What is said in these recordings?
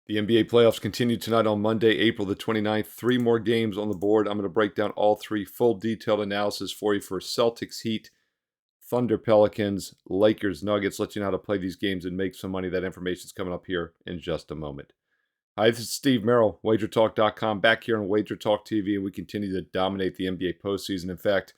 The NBA playoffs continue tonight on Monday, April the 29th. Three more games on the board. I'm going to break down all three, full detailed analysis for you for Celtics, Heat, Thunder, Pelicans, Lakers, Nuggets. Let you know how to play these games and make some money. That information is coming up here in just a moment. Hi, this is Steve Merril, WagerTalk.com, back here on WagerTalk TV, and we continue to dominate the NBA postseason. In fact,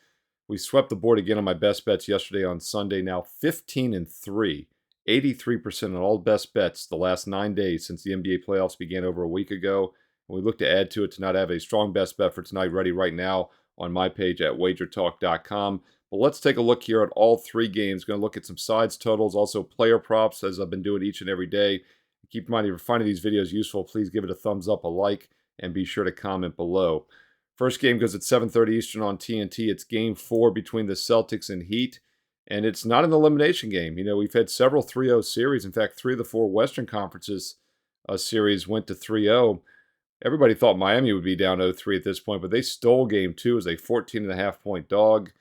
we swept the board again on my best bets yesterday on Sunday. Now 15-3, 83% on all best bets the last 9 days since the NBA playoffs began over a week ago. And we look to add to it tonight. I have a strong best bet for tonight ready right now on my page at WagerTalk.com. But let's take a look here at all three games. Going to look at some sides totals, also player props, as I've been doing each and every day. Keep in mind, if you're finding these videos useful, please give it a thumbs up, a like, and be sure to comment below. First game goes at 7:30 Eastern on TNT. It's Game 4 between the Celtics and Heat, and it's not an elimination game. You know, we've had several 3-0 series. In fact, 3 of the 4 Western Conferences series went to 3-0. Everybody thought Miami would be down 0-3 at this point, but they stole Game 2 as a 14.5-point dog.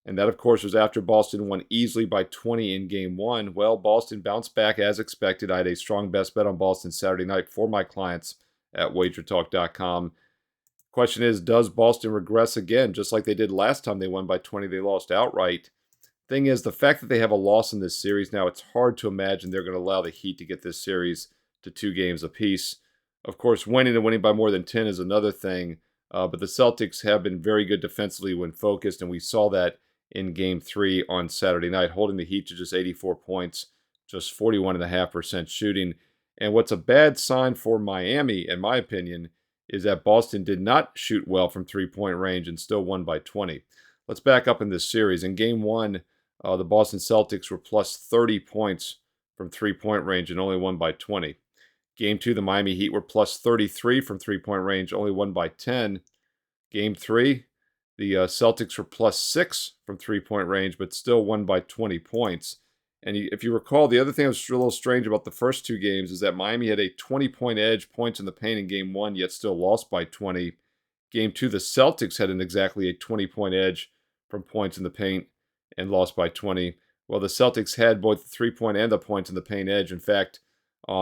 And that, of course, was after Boston won easily by 20 in Game 1. Well, Boston bounced back as expected. I had a strong best bet on Boston Saturday night for my clients at WagerTalk.com. Question is, does Boston regress again, just like they did last time they won by 20? They lost outright. Thing is, the fact that they have a loss in this series now, it's hard to imagine they're going to allow the Heat to get this series to 2 games apiece. Of course, winning and winning by more than 10 is another thing, but the Celtics have been very good defensively when focused, and we saw that in Game 3 on Saturday night, holding the Heat to just 84 points, just 41.5% shooting. And what's a bad sign for Miami, in my opinion, is that Boston did not shoot well from three-point range and still won by 20. Let's back up in this series. In Game 1, the Boston Celtics were plus 30 points from three-point range and only won by 20. Game 2, the Miami Heat were plus 33 from three-point range, only won by 10. Game 3, the Celtics were plus 6 from three-point range, but still won by 20 points. And if you recall, the other thing that was a little strange about the first 2 games is that Miami had a 20-point edge, points in the paint in Game 1, yet still lost by 20. Game 2, the Celtics had exactly a 20-point edge from points in the paint and lost by 20. Well, the Celtics had both the three-point and the points in the paint edge. In fact,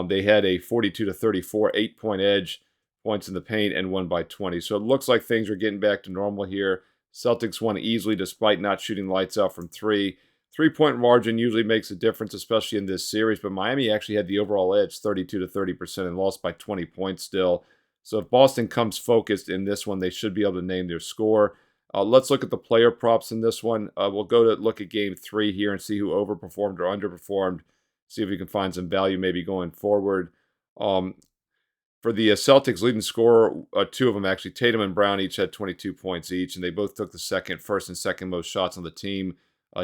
they had a 42-34 8-point edge, points in the paint, and won by 20. So it looks like things are getting back to normal here. Celtics won easily despite not shooting lights out from 3. 3-point margin usually makes a difference, especially in this series, but Miami actually had the overall edge 32-30% and lost by 20 points still. So if Boston comes focused in this one, they should be able to name their score. Let's look at the player props in this one. We'll go to look at Game 3 here and see who overperformed or underperformed, see if we can find some value maybe going forward. For the Celtics leading scorer, 2 of them actually, Tatum and Brown, each had 22 points each, and they both took the first and second most shots on the team.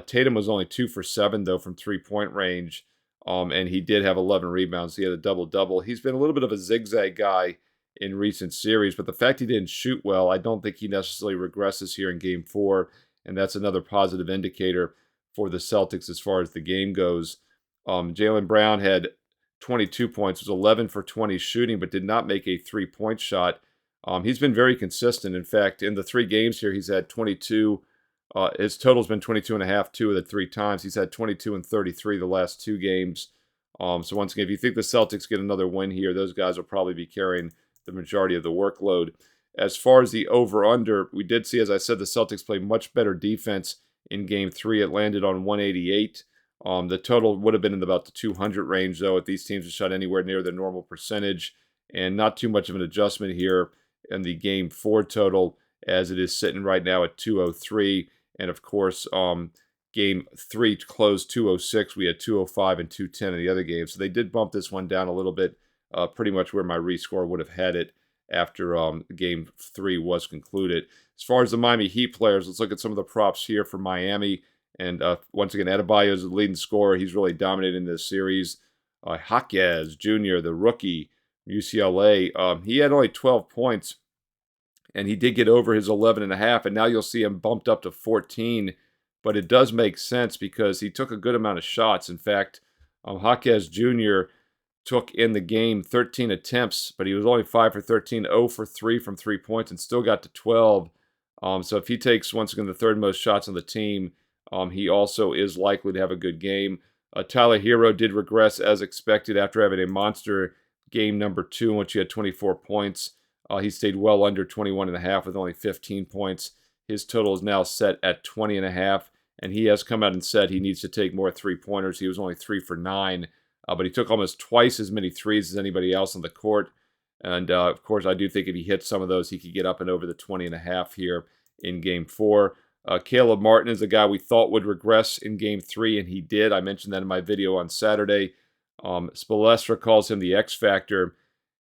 Tatum was only 2 for 7, though, from three-point range, and he did have 11 rebounds. He had a double-double. He's been a little bit of a zigzag guy in recent series, but the fact he didn't shoot well, I don't think he necessarily regresses here in Game 4, and that's another positive indicator for the Celtics as far as the game goes. Jaylen Brown had 22 points, was 11 for 20 shooting, but did not make a three-point shot. He's been very consistent. In fact, in the 3 games here, he's had 22. His total's been 22.5 2 of the 3 times. He's had 22 and 33 the last 2 games. So once again, if you think the Celtics get another win here, those guys will probably be carrying the majority of the workload. As far as the over-under, we did see, as I said, the Celtics play much better defense in Game 3. It landed on 188. The total would have been in about the 200 range, though, if these teams have shot anywhere near their normal percentage. And not too much of an adjustment here in the Game 4 total, as it is sitting right now at 203. And, of course, Game 3 closed 206. We had 205 and 210 in the other games. So they did bump this one down a little bit, pretty much where my rescore would have had it after Game 3 was concluded. As far as the Miami Heat players, let's look at some of the props here for Miami. And once again, Adebayo is the leading scorer. He's really dominating this series. Jaquez Jr., the rookie, UCLA, he had only 12 points, and he did get over his 11.5, and now you'll see him bumped up to 14. But it does make sense because he took a good amount of shots. In fact, Jaquez Jr. took in the game 13 attempts, but he was only 5 for 13, 0 for 3 from 3 points, and still got to 12. So if he takes, once again, the third most shots on the team, he also is likely to have a good game. Tyler Hero did regress as expected after having a monster game number 2, in which he had 24 points. He stayed well under 21.5 with only 15 points. His total is now set at 20.5, and he has come out and said he needs to take more three-pointers. He was only 3 for 9, but he took almost twice as many threes as anybody else on the court. And, of course, I do think if he hits some of those, he could get up and over the 20.5 here in Game 4. Caleb Martin is a guy we thought would regress in Game 3, and he did. I mentioned that in my video on Saturday. Spoelstra calls him the X Factor,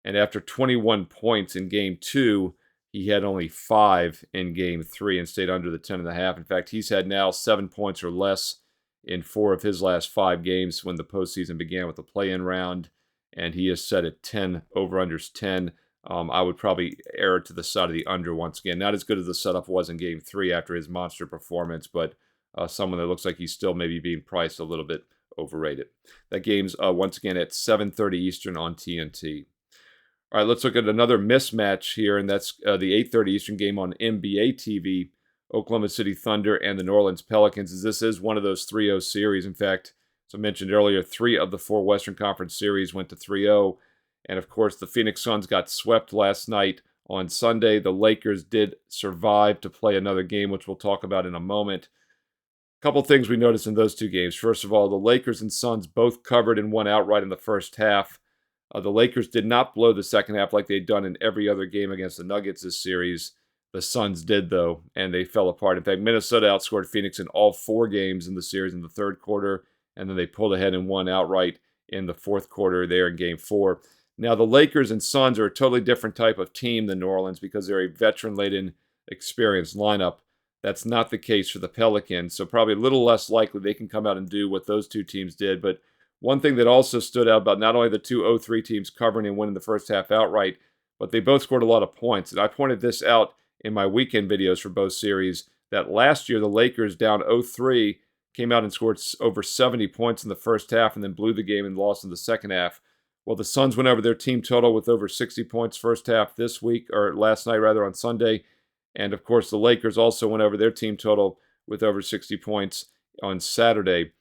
and after 21 points in Game 2, he had only 5 in Game 3 and stayed under the 10.5. In fact, he's had now 7 points or less in 4 of his last 5 games when the postseason began with the play-in round, and he is set at 10, over-unders 10. I would probably err to the side of the under once again. Not as good as the setup was in Game 3 after his monster performance, but someone that looks like he's still maybe being priced a little bit overrated. That game's once again at 7:30 Eastern on TNT. All right, let's look at another mismatch here, and that's the 8:30 Eastern game on NBA TV, Oklahoma City Thunder and the New Orleans Pelicans, as this is one of those 3-0 series. In fact, as I mentioned earlier, 3 of the 4 Western Conference series went to 3-0. And, of course, the Phoenix Suns got swept last night on Sunday. The Lakers did survive to play another game, which we'll talk about in a moment. A couple things we noticed in those 2 games. First of all, the Lakers and Suns both covered and won outright in the first half. The Lakers did not blow the second half like they'd done in every other game against the Nuggets this series. The Suns did, though, and they fell apart. In fact, Minnesota outscored Phoenix in all 4 games in the series in the third quarter, and then they pulled ahead and won outright in the fourth quarter there in Game 4. Now, the Lakers and Suns are a totally different type of team than New Orleans because they're a veteran-laden, experienced lineup. That's not the case for the Pelicans, so probably a little less likely they can come out and do what those 2 teams did. But one thing that also stood out about not only the 2 0-3 teams covering and winning the first half outright, but they both scored a lot of points. And I pointed this out in my weekend videos for both series, that last year the Lakers down 0-3 came out and scored over 70 points in the first half and then blew the game and lost in the second half. Well, the Suns went over their team total with over 60 points first half this week, or last night rather, on Sunday. And, of course, the Lakers also went over their team total with over 60 points on Saturday.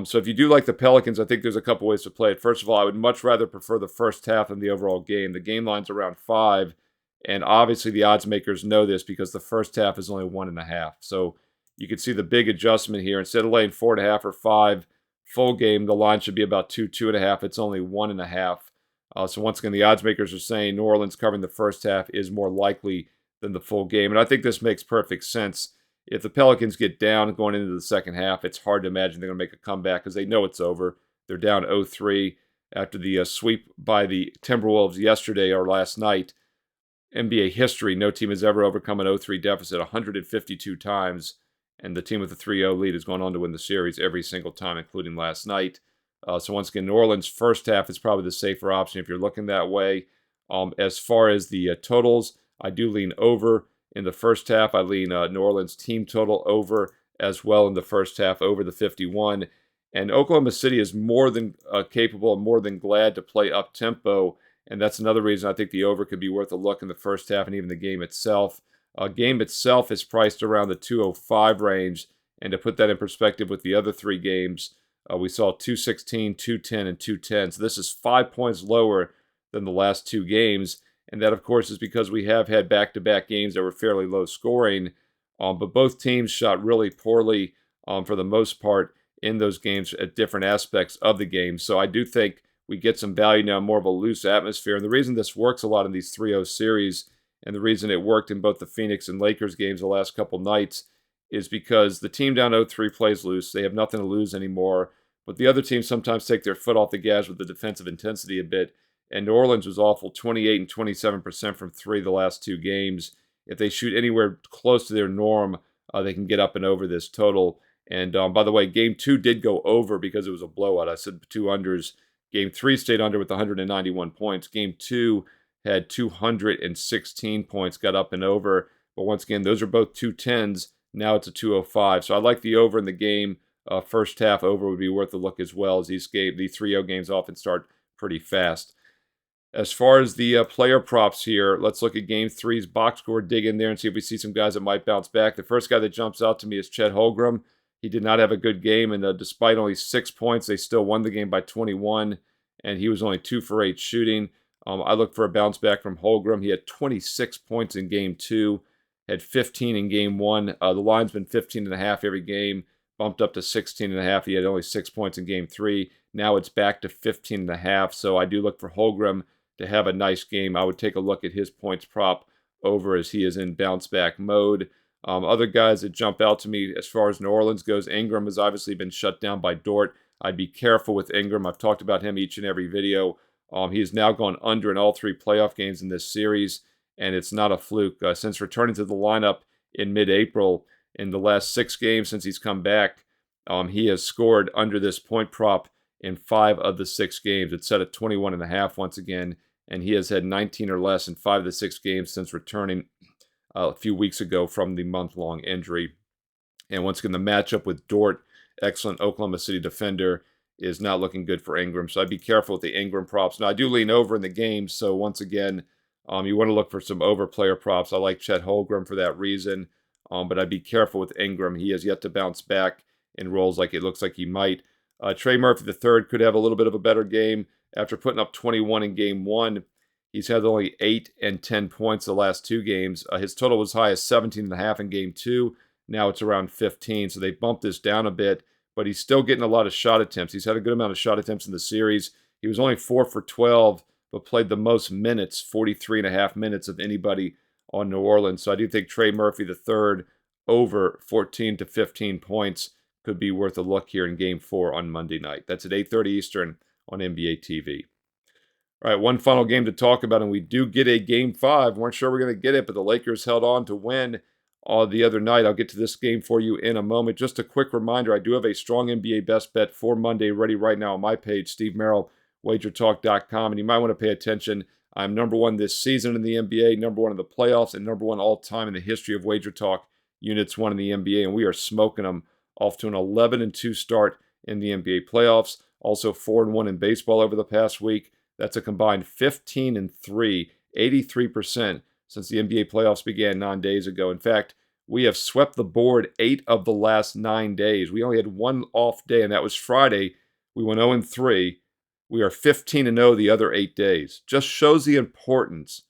So if you do like the Pelicans, I think there's a couple ways to play it. First of all, I would much rather prefer the first half than the overall game. The game line's around 5, and obviously the odds makers know this because the first half is only 1.5. So you can see the big adjustment here. Instead of laying 4.5 or 5, full game, the line should be about 2.5. It's only 1.5. So once again, the odds makers are saying New Orleans covering the first half is more likely than the full game. And I think this makes perfect sense. If the Pelicans get down going into the second half, it's hard to imagine they're going to make a comeback because they know it's over. They're down 0-3 after the sweep by the Timberwolves yesterday or last night. NBA history, no team has ever overcome an 0-3 deficit 152 times. And the team with the 3-0 lead has gone on to win the series every single time, including last night. So once again, New Orleans' first half is probably the safer option if you're looking that way. As far as the totals, I do lean over in the first half. I lean New Orleans team total over as well in the first half, over the 51. And Oklahoma City is more than capable and more than glad to play up-tempo. And that's another reason I think the over could be worth a look in the first half and even the game itself. Game itself is priced around the 205 range, and to put that in perspective with the other 3 games, we saw 216, 210, and 210. So this is 5 points lower than the last 2 games, and that, of course, is because we have had back-to-back games that were fairly low scoring, but both teams shot really poorly for the most part in those games at different aspects of the game. So I do think we get some value now, more of a loose atmosphere, and the reason this works a lot in these 3-0 series and the reason it worked in both the Phoenix and Lakers games the last couple nights is because the team down 0-3 plays loose. They have nothing to lose anymore. But the other teams sometimes take their foot off the gas with the defensive intensity a bit. And New Orleans was awful, 28 and 27% from 3 the last 2 games. If they shoot anywhere close to their norm, they can get up and over this total. And by the way, Game 2 did go over because it was a blowout. I said 2 unders. Game 3 stayed under with 191 points. Game 2 had 216 points, got up and over. But once again, those are both 210s. Now it's a 205. So I like the over in the game. First half over would be worth a look as well, as the 3-0 games often start pretty fast. As far as the player props here, let's look at Game 3's box score, dig in there and see if we see some guys that might bounce back. The first guy that jumps out to me is Chet Holmgren. He did not have a good game, and despite only 6 points, they still won the game by 21, and he was only 2 for 8 shooting. I look for a bounce back from Holmgren. He had 26 points in game 2, had 15 in game 1. The line's been 15.5 every game, bumped up to 16.5. He had only 6 points in game 3. Now it's back to 15.5. So I do look for Holmgren to have a nice game. I would take a look at his points prop over as he is in bounce back mode. Other guys that jump out to me as far as New Orleans goes, Ingram has obviously been shut down by Dort. I'd be careful with Ingram. I've talked about him each and every video. He has now gone under in all 3 playoff games in this series, and it's not a fluke. Since returning to the lineup in mid-April, in the last 6 games since he's come back, he has scored under this point prop in 5 of the 6 games. It's set at 21.5 once again, and he has had 19 or less in 5 of the 6 games since returning a few weeks ago from the month-long injury. And once again, the matchup with Dort, excellent Oklahoma City defender, is not looking good for Ingram. So I'd be careful with the Ingram props. Now, I do lean over in the game, so once again, you want to look for some over player props. I like Chet Holmgren for that reason, but I'd be careful with Ingram. He has yet to bounce back in roles like it looks like he might. Trey Murphy III could have a little bit of a better game. After putting up 21 in game 1, he's had only 8 and 10 points the last 2 games. His total was high as 17.5 in game 2. Now it's around 15, so they bumped this down a bit, but he's still getting a lot of shot attempts. He's had a good amount of shot attempts in the series. He was only 4 for 12, but played the most minutes, 43.5 minutes of anybody on New Orleans. So I do think Trey Murphy III over 14 to 15 points could be worth a look here in Game 4 on Monday night. That's at 8:30 Eastern on NBA TV. All right, one final game to talk about, and we do get a Game 5. Weren't sure we're going to get it, but the Lakers held on to win the other night. I'll get to this game for you in a moment. Just a quick reminder, I do have a strong NBA best bet for Monday ready right now on my page, Steve Merril, WagerTalk.com, and you might want to pay attention. I'm number 1 this season in the NBA, number 1 in the playoffs, and number 1 all-time in the history of WagerTalk units 1 in the NBA, and we are smoking them off to an 11-2 start in the NBA playoffs. Also 4-1 in baseball over the past week. That's a combined 15-3, 83% since the NBA playoffs began 9 days ago. In fact, we have swept the board 8 of the last 9 days. We only had 1 off day, and that was Friday. We went 0-3. We are 15-0 the other 8 days. Just shows the importance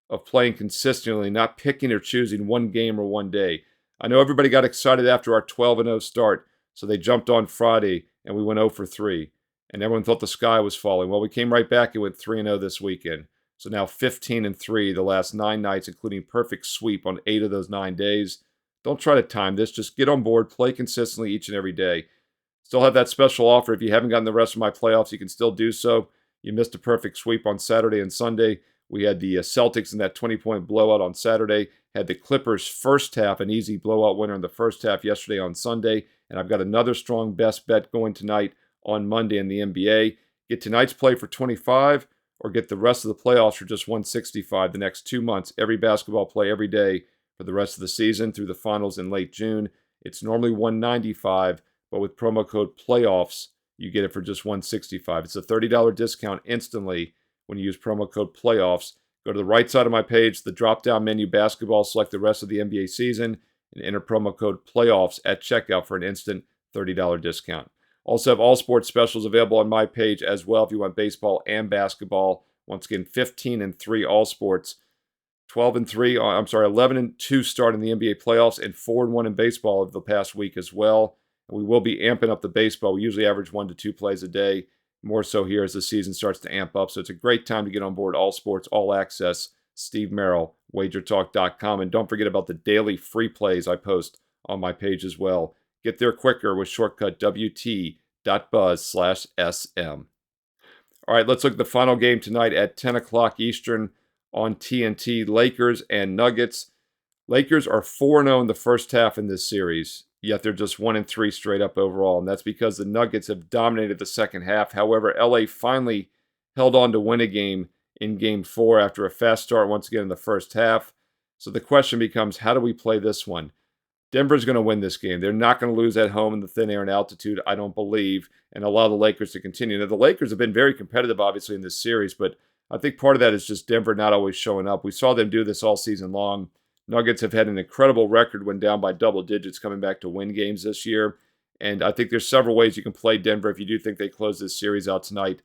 of playing consistently, not picking or choosing one game or one day. I know everybody got excited after our 12-0 start, so they jumped on Friday, and we went 0-3. And everyone thought the sky was falling. Well, we came right back and went 3-0 this weekend. So now 15-3 the last 9 nights, including perfect sweep on 8 of those 9 days. Don't try to time this. Just get on board, play consistently each and every day. Still have that special offer. If you haven't gotten the rest of my playoffs, you can still do so. You missed a perfect sweep on Saturday and Sunday. We had the Celtics in that 20-point blowout on Saturday. Had the Clippers first half, an easy blowout winner in the first half yesterday on Sunday. And I've got another strong best bet going tonight on Monday in the NBA. Get tonight's play for 25 or get the rest of the playoffs for just 165 the next 2 months. Every basketball play every day for the rest of the season through the finals in late June. It's normally 195, but with promo code PLAYOFFS, you get it for just 165. It's a $30 discount instantly when you use promo code PLAYOFFS. Go to the right side of my page, the drop-down menu basketball, select the rest of the NBA season, and enter promo code PLAYOFFS at checkout for an instant $30 discount. Also have all sports specials available on my page as well if you want baseball and basketball. Once again, 15-3 all sports, 11-2 start in the NBA playoffs, and 4-1 in baseball over the past week as well. And we will be amping up the baseball. We usually average 1 to 2 plays a day, more so here as the season starts to amp up. So it's a great time to get on board all sports, all access. Steve Merril, WagerTalk.com. And don't forget about the daily free plays I post on my page as well. Get there quicker with shortcut WT.buzz/SM. All right, let's look at the final game tonight at 10 o'clock Eastern on TNT. Lakers and Nuggets. Lakers are 4-0 in the first half in this series, yet they're just 1-3 straight up overall, and that's because the Nuggets have dominated the second half. However, LA finally held on to win a game in Game 4 after a fast start once again in the first half. So the question becomes, how do we play this one? Denver's going to win this game. They're not going to lose at home in the thin air and altitude, I don't believe, and allow the Lakers to continue. Now, the Lakers have been very competitive, obviously, in this series, but I think part of that is just Denver not always showing up. We saw them do this all season long. Nuggets have had an incredible record when down by double digits coming back to win games this year, and I think there's several ways you can play Denver if you do think they close this series out tonight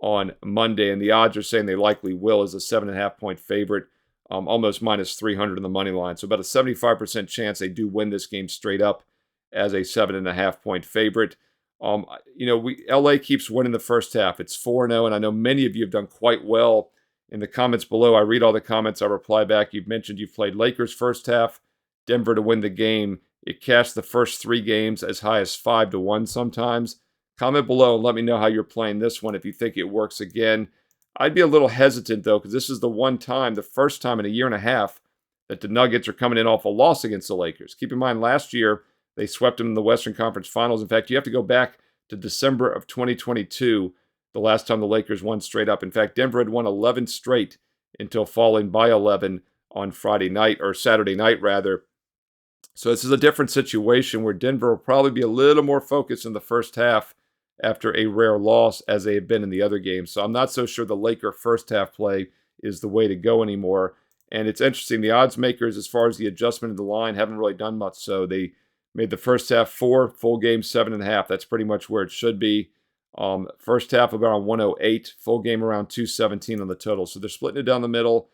on Monday, and the odds are saying they likely will as a 7.5-point favorite, almost minus 300 on the money line. So about a 75% chance they do win this game straight up as a 7.5-point favorite. LA keeps winning the first half. It's 4-0, and I know many of you have done quite well in the comments below. I read all the comments. I reply back. You've mentioned you've played Lakers first half, Denver to win the game. It cashed the first 3 games as high as 5-1 sometimes. Comment below and let me know how you're playing this one if you think it works again. I'd be a little hesitant, though, because this is the first time in a year and a half, that the Nuggets are coming in off a loss against the Lakers. Keep in mind, last year, they swept them in the Western Conference Finals. In fact, you have to go back to December of 2022, the last time the Lakers won straight up. In fact, Denver had won 11 straight until falling by 11 on Saturday night, rather. So this is a different situation where Denver will probably be a little more focused in the first half after a rare loss as they have been in the other games. So I'm not so sure the Laker first half play is the way to go anymore. And it's interesting, the odds makers, as far as the adjustment of the line, haven't really done much. So they made the first half 4, full game 7.5. That's pretty much where it should be. First half around 108, full game around 217 on the total. So they're splitting it down the middle.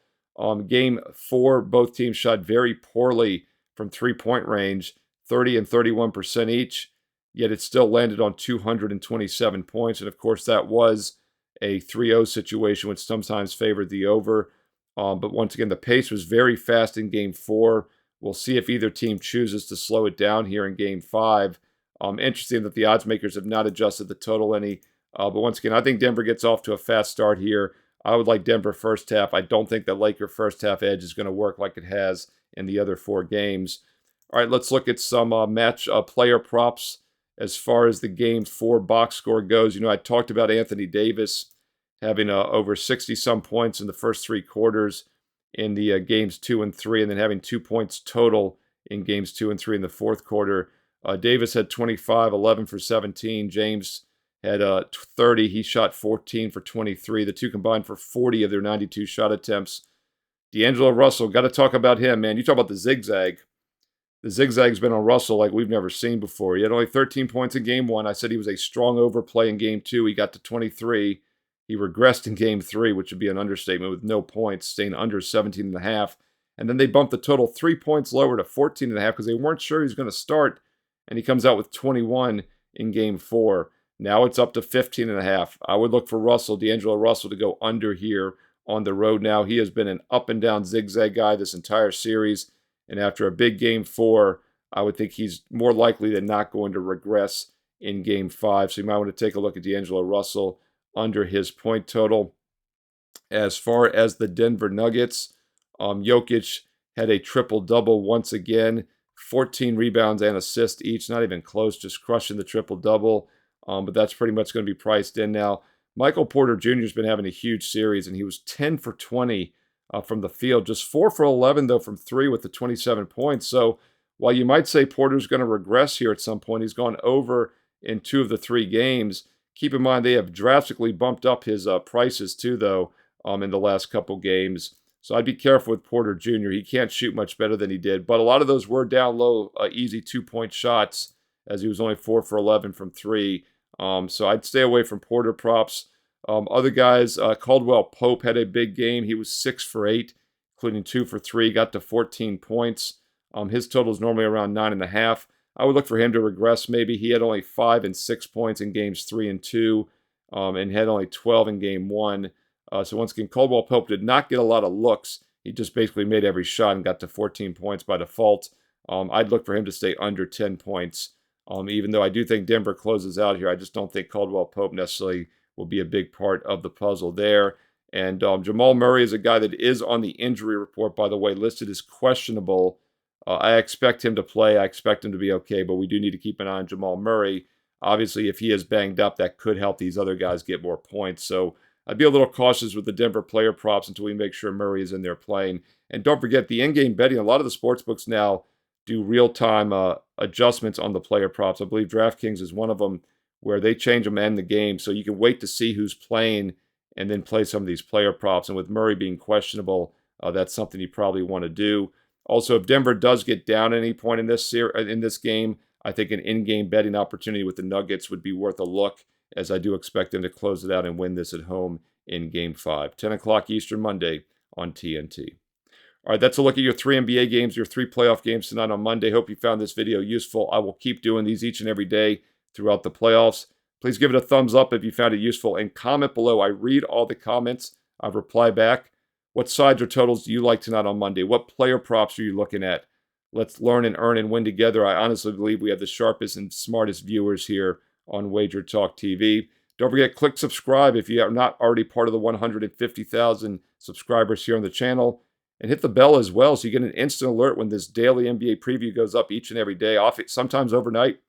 Game 4, both teams shot very poorly from three-point range, 30 and 31% each. Yet it still landed on 227 points. And of course, that was a 3-0 situation, which sometimes favored the over. But once again, the pace was very fast in Game 4. We'll see if either team chooses to slow it down here in Game 5. Interesting that the odds makers have not adjusted the total any. But once again, I think Denver gets off to a fast start here. I would like Denver first half. I don't think the Laker first half edge is going to work like it has in the other 4 games. All right, let's look at some match player props. As far as the Game 4 box score goes, I talked about Anthony Davis having over 60-some points in the first 3 quarters in the Games 2 and 3, and then having 2 points total in Games 2 and 3 in the fourth quarter. Davis had 25, 11 for 17. James had 30. He shot 14 for 23. The two combined for 40 of their 92 shot attempts. D'Angelo Russell, got to talk about him, man. You talk about the zigzag. The zigzag's been on Russell like we've never seen before. He had only 13 points in Game 1. I said he was a strong overplay in Game 2. He got to 23. He regressed in Game 3, which would be an understatement, with no points, staying under 17.5. And then they bumped the total 3 points lower to 14.5 because they weren't sure he was going to start. And he comes out with 21 in Game 4. Now it's up to 15.5. I would look for D'Angelo Russell, to go under here on the road now. He has been an up-and-down zigzag guy this entire series. And after a big Game 4, I would think he's more likely than not going to regress in Game 5. So you might want to take a look at D'Angelo Russell under his point total. As far as the Denver Nuggets, Jokic had a triple-double once again. 14 rebounds and assists each. Not even close, just crushing the triple-double. But that's pretty much going to be priced in now. Michael Porter Jr. has been having a huge series, and he was 10 for 20 from the field. Just 4 for 11, though, from 3 with the 27 points. So while you might say Porter's going to regress here at some point, he's gone over in 2 of the 3 games. Keep in mind they have drastically bumped up his prices, too, though, in the last couple games. So I'd be careful with Porter Jr. He can't shoot much better than he did. But a lot of those were down low, easy 2-point shots, as he was only 4 for 11 from 3. So I'd stay away from Porter props. Other guys, Caldwell Pope had a big game. He was 6 for 8, including 2 for 3, got to 14 points. His total is normally around 9.5. I would look for him to regress maybe. He had only 5 and 6 points in Games 3 and 2, and had only 12 in Game 1. So once again, Caldwell Pope did not get a lot of looks. He just basically made every shot and got to 14 points by default. I'd look for him to stay under 10 points. Even though I do think Denver closes out here, I just don't think Caldwell Pope necessarily will be a big part of the puzzle there. And Jamal Murray is a guy that is on the injury report, by the way, listed as questionable. I expect him to play. I expect him to be okay, but we do need to keep an eye on Jamal Murray. Obviously, if he is banged up, that could help these other guys get more points. So I'd be a little cautious with the Denver player props until we make sure Murray is in there playing. And don't forget, the in-game betting, a lot of the sports books now do real-time adjustments on the player props. I believe DraftKings is one of them, where they change them in the game. So you can wait to see who's playing and then play some of these player props. And with Murray being questionable, that's something you probably want to do. Also, if Denver does get down at any point in this game, I think an in-game betting opportunity with the Nuggets would be worth a look. as I do expect them to close it out and win this at home in Game 5. 10 o'clock Eastern Monday on TNT. All right, that's a look at your 3 NBA games, your 3 playoff games tonight on Monday. Hope you found this video useful. I will keep doing these each and every day throughout the playoffs. Please give it a thumbs up if you found it useful and comment below. I read all the comments. I reply back. What sides or totals do you like tonight on Monday? What player props are you looking at? Let's learn and earn and win together. I honestly believe we have the sharpest and smartest viewers here on WagerTalk TV. Don't forget, click subscribe if you are not already part of the 150,000 subscribers here on the channel. And hit the bell as well so you get an instant alert when this daily NBA preview goes up each and every day, sometimes overnight,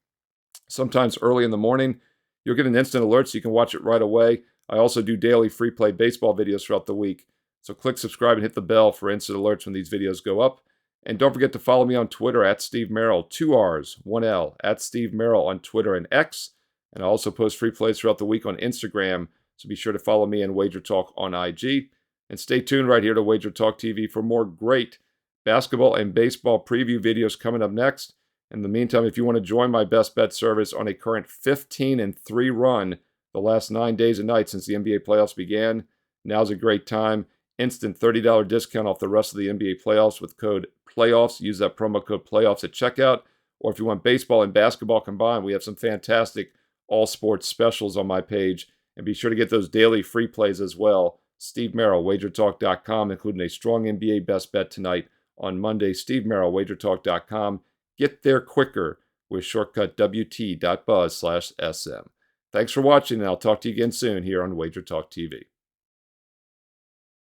sometimes early in the morning. You'll get an instant alert so you can watch it right away. I also do daily free play baseball videos throughout the week. So click subscribe and hit the bell for instant alerts when these videos go up. And don't forget to follow me on Twitter at Steve Merril, 2 R's, 1 L, at Steve Merril on Twitter and X. And I also post free plays throughout the week on Instagram, so be sure to follow me and WagerTalk on IG. And stay tuned right here to WagerTalk TV for more great basketball and baseball preview videos coming up next. In the meantime, if you want to join my best bet service on a current 15-3 run the last 9 days and nights since the NBA playoffs began, now's a great time. Instant $30 discount off the rest of the NBA playoffs with code PLAYOFFS. Use that promo code PLAYOFFS at checkout. Or if you want baseball and basketball combined, we have some fantastic all-sports specials on my page. And be sure to get those daily free plays as well. Steve Merril, WagerTalk.com, including a strong NBA best bet tonight on Monday. Steve Merril, WagerTalk.com. Get there quicker with shortcut WT.buzz/SM. Thanks for watching, and I'll talk to you again soon here on WagerTalk TV.